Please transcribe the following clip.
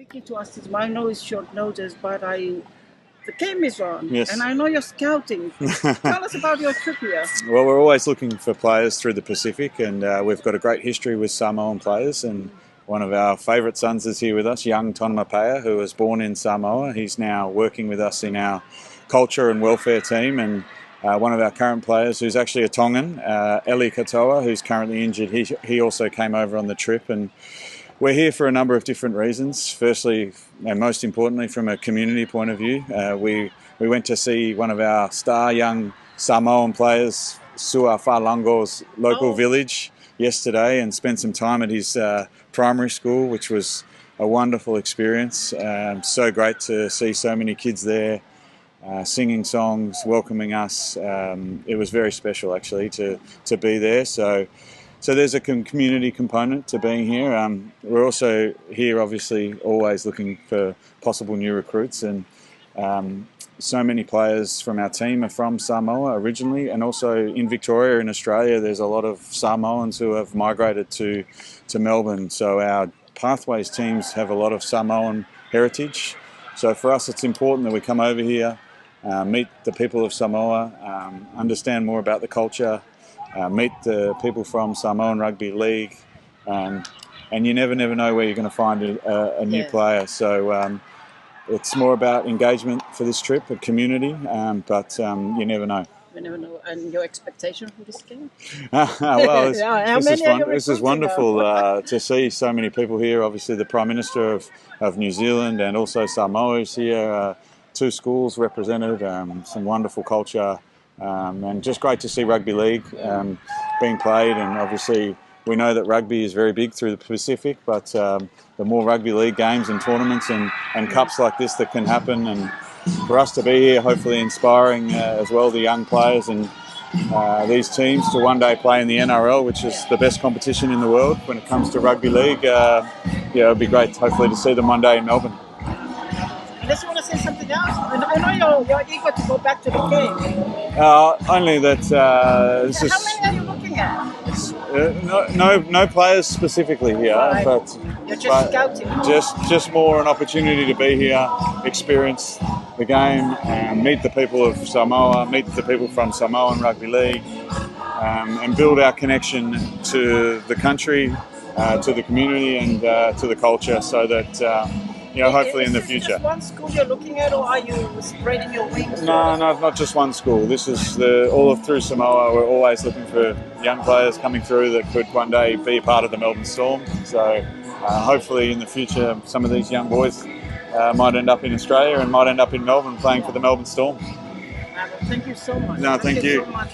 Speaking to us, I know it's short notice, but the game is on, Yes. and I know you're scouting. Tell us about your trip here. Well, we're always looking for players through the Pacific, and we've got a great history with Samoan players. And one of our favourite sons is here with us, young Tonamapea, who was born in Samoa. He's now working with us in our culture and welfare team. And one of our current players, who's actually a Tongan, Eli Katoa, who's currently injured, he also came over on the trip. And we're here for a number of different reasons. Firstly, and most importantly, from a community point of view, we went to see one of our star young Samoan players, Sua Falango's local village, yesterday, and spent some time at his primary school, which was a wonderful experience. So great to see so many kids there singing songs, welcoming us. It was very special, actually, to be there. So there's a community component to being here. We're also here, obviously, always looking for possible new recruits, and so many players from our team are from Samoa originally, and also in Victoria, in Australia, there's a lot of Samoans who have migrated to Melbourne. So our Pathways teams have a lot of Samoan heritage. So for us, it's important that we come over here, meet the people of Samoa, understand more about the culture, meet the people from Samoan Rugby League, and you never know where you're going to find a new player. So it's more about engagement for this trip, a community, but you never know. You never know. And your expectation for this game? Well, this is wonderful to see so many people here. Obviously, the Prime Minister of New Zealand and also Samoa is here. 2 schools represented, some wonderful culture. And just great to see rugby league being played, and obviously we know that rugby is very big through the Pacific, but the more rugby league games and tournaments and cups like this that can happen, and for us to be here, hopefully inspiring as well the young players and these teams to one day play in the NRL, which is the best competition in the world when it comes to rugby league. It'd be great hopefully to see them one day in Melbourne. Unless you want to say something else. I know you're eager to go back to the game. Only that this is. How many are you looking at? No players specifically here, right. But you're just scouting. Just more an opportunity to be here, experience the game, meet the people of Samoa, meet the people from Samoan Rugby League, and build our connection to the country, to the community, and to the culture, so that. Hopefully in the future. Is this just one school you're looking at, or are you spreading your wings? No, not just one school. This is through Samoa. We're always looking for young players coming through that could one day be part of the Melbourne Storm. So hopefully in the future, some of these young boys might end up in Australia and might end up in Melbourne playing for the Melbourne Storm. Thank you so much. No, thank you. So much.